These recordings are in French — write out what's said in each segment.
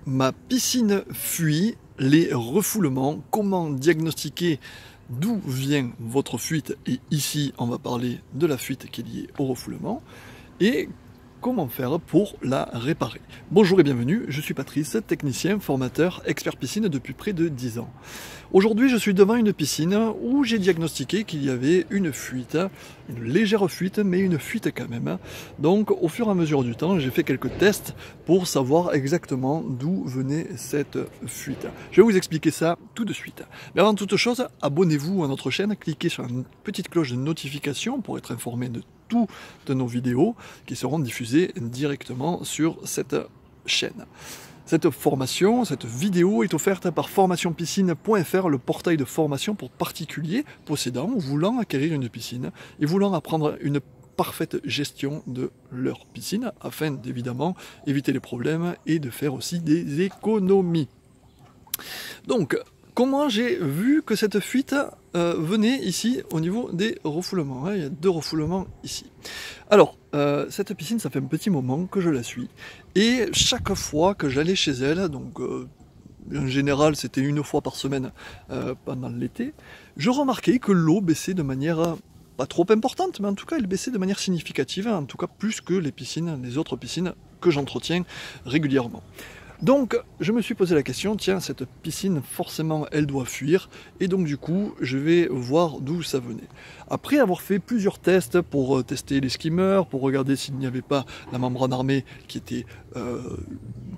Ma piscine fuit, les refoulements, comment diagnostiquer d'où vient votre fuite, et ici on va parler de la fuite qui est liée au refoulement, et comment faire pour la réparer. Bonjour et bienvenue, je suis Patrice, technicien, formateur, expert piscine depuis près de 10 ans. Aujourd'hui je suis devant une piscine où j'ai diagnostiqué qu'il y avait une fuite, une légère fuite, mais une fuite quand même. Donc au fur et à mesure du temps, j'ai fait quelques tests pour savoir exactement d'où venait cette fuite. Je vais vous expliquer ça tout de suite. Mais avant toute chose, abonnez-vous à notre chaîne, cliquez sur une petite cloche de notification pour être informé de toutes nos vidéos qui seront diffusées directement sur cette chaîne. Cette formation, cette vidéo est offerte par formationpiscine.fr, le portail de formation pour particuliers possédant ou voulant acquérir une piscine et voulant apprendre une parfaite gestion de leur piscine afin d'évidemment éviter les problèmes et de faire aussi des économies. Donc, comment j'ai vu que cette fuite venait ici au niveau des refoulements, hein, il y a 2 refoulements ici. Alors, cette piscine, ça fait un petit moment que je la suis. Et chaque fois que j'allais chez elle, donc en général c'était une fois par semaine pendant l'été, je remarquais que l'eau baissait de manière pas trop importante, mais en tout cas elle baissait de manière significative, en tout cas plus que les autres piscines que j'entretiens régulièrement. Donc je me suis posé la question, tiens, cette piscine forcément elle doit fuir, et donc du coup je vais voir d'où ça venait. Après avoir fait plusieurs tests pour tester les skimmers, pour regarder s'il n'y avait pas la membrane armée qui était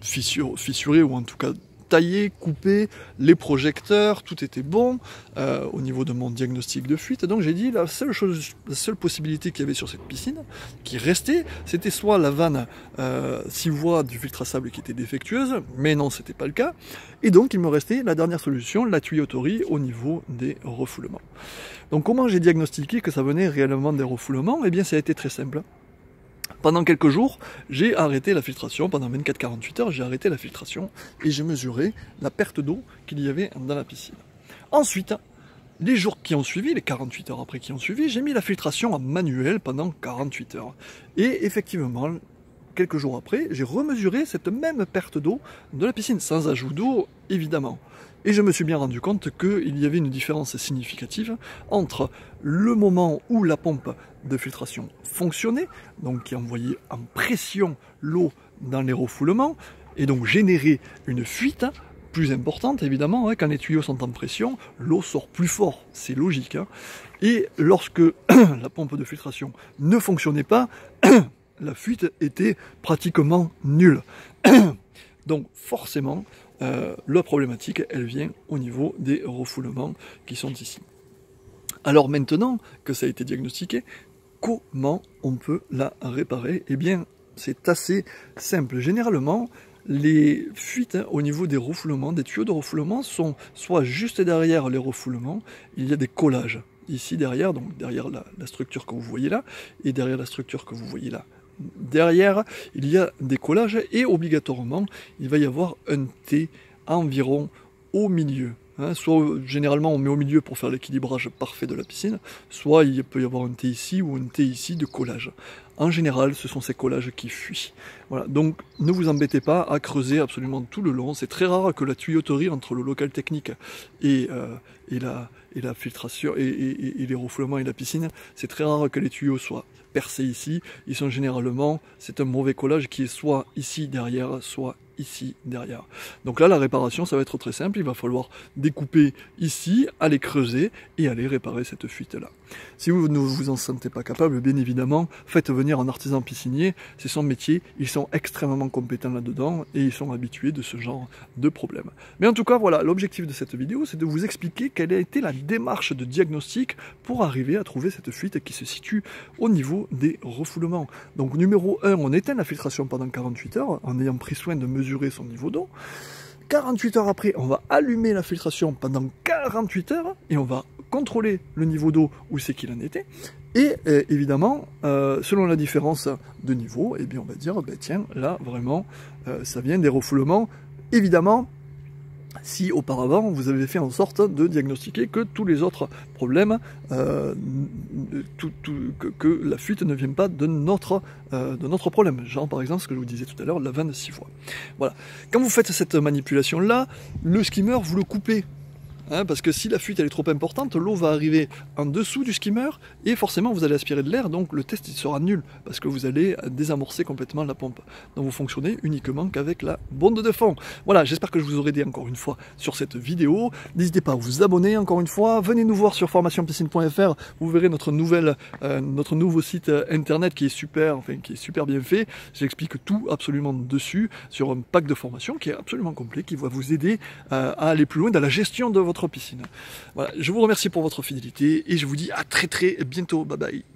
fissurée ou en tout cas taillé, coupé, les projecteurs, tout était bon au niveau de mon diagnostic de fuite. Donc j'ai dit la seule possibilité qu'il y avait sur cette piscine qui restait, c'était soit la vanne 6 voies du filtre à sable qui était défectueuse, mais non, c'était pas le cas. Et donc il me restait la dernière solution, la tuyauterie au niveau des refoulements. Donc comment j'ai diagnostiqué que ça venait réellement des refoulements? Eh bien ça a été très simple. Pendant quelques jours, j'ai arrêté la filtration, pendant 24-48 heures, j'ai arrêté la filtration et j'ai mesuré la perte d'eau qu'il y avait dans la piscine. Ensuite, les jours qui ont suivi, les 48 heures après qui ont suivi, j'ai mis la filtration en manuel pendant 48 heures. Et effectivement, quelques jours après, j'ai remesuré cette même perte d'eau de la piscine, sans ajout d'eau évidemment. Et je me suis bien rendu compte qu'il y avait une différence significative entre le moment où la pompe de filtration fonctionnait, donc qui envoyait en pression l'eau dans les refoulements, et donc générait une fuite plus importante évidemment, hein, quand les tuyaux sont en pression, l'eau sort plus fort, c'est logique. Hein, et lorsque la pompe de filtration ne fonctionnait pas, la fuite était pratiquement nulle. Donc forcément, la problématique, elle vient au niveau des refoulements qui sont ici. Alors maintenant que ça a été diagnostiqué, comment on peut la réparer? Eh bien, c'est assez simple. Généralement, les fuites au niveau des refoulements, des tuyaux de refoulement, sont soit juste derrière les refoulements, il y a des collages. Ici derrière, donc derrière la structure que vous voyez là, et derrière la structure que vous voyez là. Derrière, il y a des collages et obligatoirement, il va y avoir un T environ au milieu. Hein, soit généralement on met au milieu pour faire l'équilibrage parfait de la piscine, soit il peut y avoir un T ici ou un T ici de collage. En général, ce sont ces collages qui fuient. Voilà, donc ne vous embêtez pas à creuser absolument tout le long. C'est très rare que la tuyauterie entre le local technique et la filtration et les refoulements et la piscine, c'est très rare que les tuyaux soient percés ici. Ils sont généralement, c'est un mauvais collage qui est soit ici derrière, soit ici derrière. Donc là, la réparation, ça va être très simple. Il va falloir découper ici, aller creuser et aller réparer cette fuite-là. Si vous ne vous en sentez pas capable, bien évidemment, faites venir un artisan piscinier. C'est son métier. Ils sont extrêmement compétents là-dedans et ils sont habitués de ce genre de problème. Mais en tout cas, voilà, l'objectif de cette vidéo, c'est de vous expliquer quelle a été la démarche de diagnostic pour arriver à trouver cette fuite qui se situe au niveau des refoulements. Donc numéro 1, on éteint la filtration pendant 48 heures en ayant pris soin de mesurer son niveau d'eau. 48 heures après, on va allumer la filtration pendant 48 heures et on va contrôler le niveau d'eau où c'est qu'il en était. Et évidemment, selon la différence de niveau, eh bien on va dire, ben tiens, là vraiment, ça vient des refoulements. Évidemment, si auparavant vous avez fait en sorte de diagnostiquer que tous les autres problèmes, que la fuite ne vient pas de notre problème. Genre par exemple ce que je vous disais tout à l'heure, la vanne 6 fois. Voilà. Quand vous faites cette manipulation-là, le skimmer, vous le coupez. Hein, parce que si la fuite elle est trop importante, l'eau va arriver en dessous du skimmer et forcément vous allez aspirer de l'air, donc le test il sera nul parce que vous allez désamorcer complètement la pompe. Donc vous fonctionnez uniquement qu'avec la bonde de fond. Voilà, j'espère que je vous aurai aidé encore une fois sur cette vidéo. N'hésitez pas à vous abonner encore une fois. Venez nous voir sur formationpiscine.fr. Vous verrez notre nouveau site internet qui est super bien fait. J'explique tout absolument dessus sur un pack de formation qui est absolument complet, qui va vous aider à aller plus loin dans la gestion de votre piscine. Voilà, je vous remercie pour votre fidélité et je vous dis à très bientôt. Bye bye.